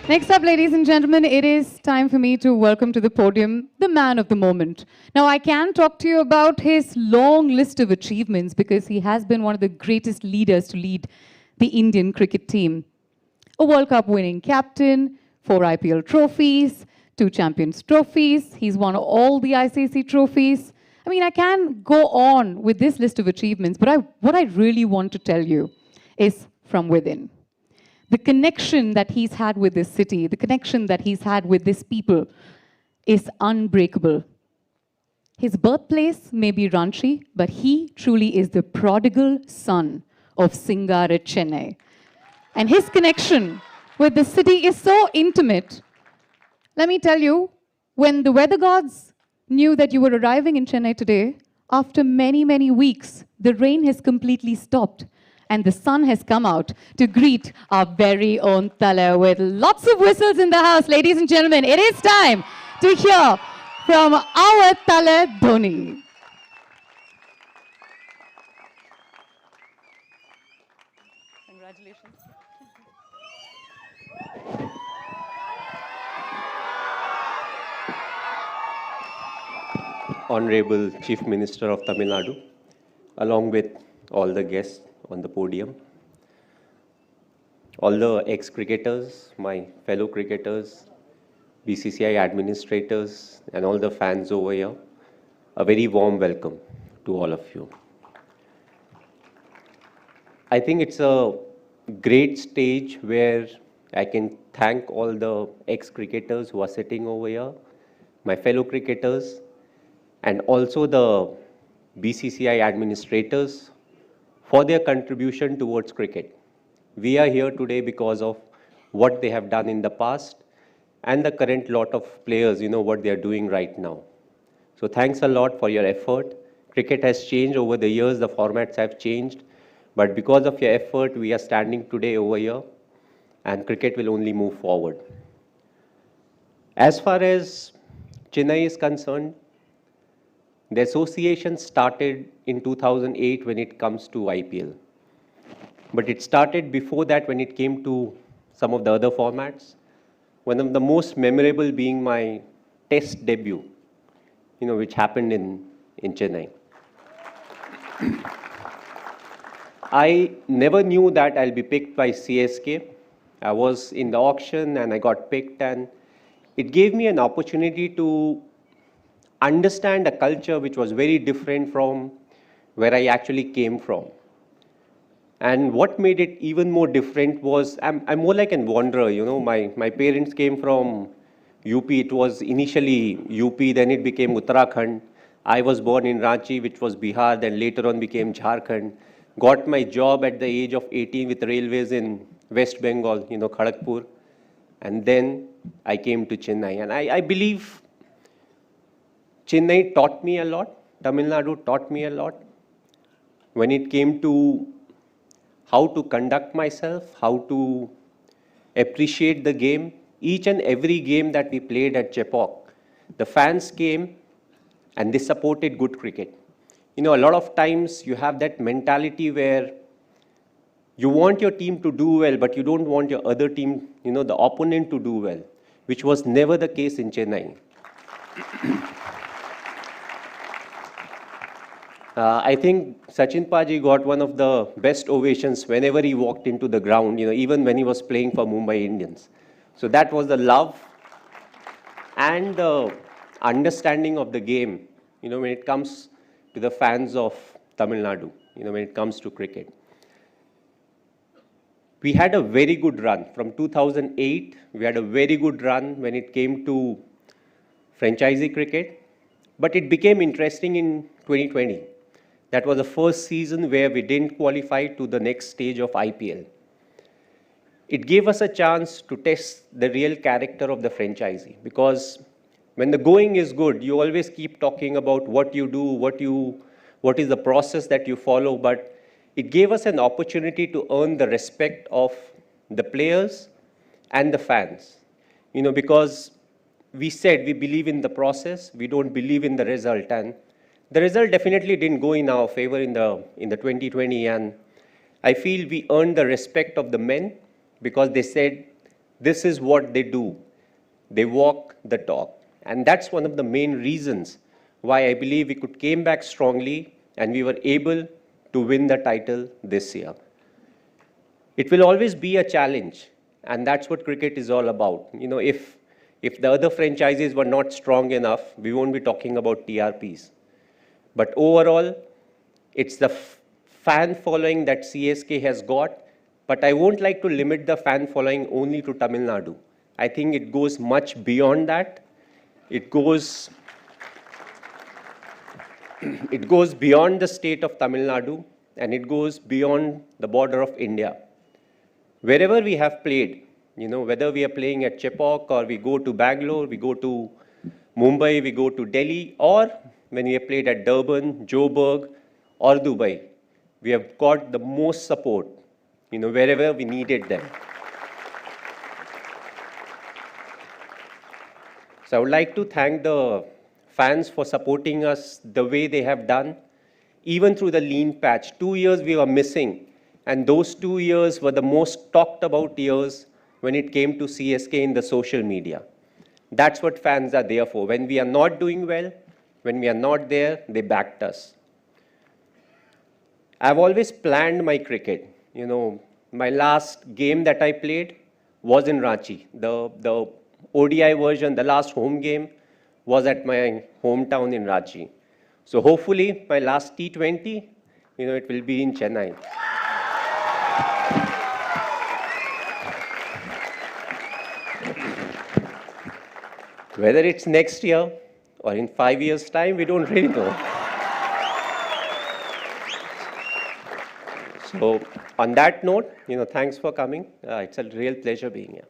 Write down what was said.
Next up, ladies and gentlemen, it is time for me to welcome to the podium the man of the moment. Now, I can talk to you about his long list of achievements because he has been one of the greatest leaders to lead the Indian cricket team. A World Cup winning captain, 4 IPL trophies, 2 Champions trophies. He's won all the ICC trophies. I mean, I can go on with this list of achievements, but what I really want to tell you is from within. The connection that he's had with this city, the connection that he's had with this people is unbreakable. His birthplace may be Ranchi, but he truly is the prodigal son of Singar at Chennai. And his connection with the city is so intimate. Let me tell you, when the weather gods knew that you were arriving in Chennai today, after many, many weeks, the rain has completely stopped. And the sun has come out to greet our very own Tala with lots of whistles in the house. Ladies and gentlemen, it is time to hear from our Tala Dhoni. Congratulations. Honorable Chief Minister of Tamil Nadu, along with all the guests on the podium, all the ex-cricketers, my fellow cricketers, BCCI administrators, and all the fans over here, a very warm welcome to all of you. I think it's a great stage where I can thank all the ex-cricketers who are sitting over here, my fellow cricketers, and also the BCCI administrators for their contribution towards cricket. We are here today because of what they have done in the past and the current lot of players, what they are doing right now. So thanks a lot for your effort. Cricket has changed over the years, the formats have changed, but because of your effort, we are standing today over here, and cricket will only move forward. As far as Chennai is concerned, the association started in 2008 when it comes to IPL. But it started before that when it came to some of the other formats. One of the most memorable being my test debut, which happened in Chennai. I never knew that I'll be picked by CSK. I was in the auction and I got picked, and it gave me an opportunity to understand a culture which was very different from where I actually came from. And what made it even more different was I'm more like a wanderer. My parents came from UP. It was initially UP, then it became Uttarakhand. I was born in Ranchi, which was Bihar, then later on became Jharkhand. Got my job at the age of 18 with railways in West Bengal, Kharagpur. And then I came to Chennai. And I believe Chennai taught me a lot. Tamil Nadu taught me a lot when it came to how to conduct myself, how to appreciate the game. Each and every game that we played at Chepauk, the fans came and they supported good cricket. A lot of times you have that mentality where you want your team to do well, but you don't want your other team, the opponent to do well, which was never the case in Chennai. I think Sachin Paji got one of the best ovations whenever he walked into the ground, even when he was playing for Mumbai Indians. So that was the love and the understanding of the game, when it comes to the fans of Tamil Nadu, when it comes to cricket. We had a very good run. From 2008, we had a very good run when it came to franchisee cricket. But it became interesting in 2020. That was the first season where we didn't qualify to the next stage of IPL. It gave us a chance to test the real character of the franchisee, because when the going is good, you always keep talking about what you do, what is the process that you follow, but it gave us an opportunity to earn the respect of the players and the fans. Because we said we believe in the process, we don't believe in the result, and the result definitely didn't go in our favor in the 2020, and I feel we earned the respect of the men because they said This is what they do. They walk the talk. And that's one of the main reasons why I believe we could came back strongly and we were able to win the title this year. It will always be a challenge, and that's what cricket is all about. If the other franchises were not strong enough, we won't be talking about TRPs. But overall, it's the fan following that CSK has got, but I won't like to limit the fan following only to Tamil Nadu. I think it goes much beyond that. It goes beyond the state of Tamil Nadu, and it goes beyond the border of India. Wherever we have played, whether we are playing at Chepauk or we go to Bangalore, we go to Mumbai, we go to Delhi, or when we have played at Durban, Joburg, or Dubai, we have got the most support, wherever we needed them. So I would like to thank the fans for supporting us the way they have done, even through the lean patch. 2 years we were missing, and those 2 years were the most talked about years when it came to CSK in the social media. That's what fans are there for. When we are not doing well, when we are not there, they backed us. I've always planned my cricket. My last game that I played was in Ranchi. The ODI version, the last home game, was at my hometown in Ranchi. So hopefully, my last T20, it will be in Chennai. Whether it's next year or in 5 years' time, we don't really know. So on that note, thanks for coming. It's a real pleasure being here.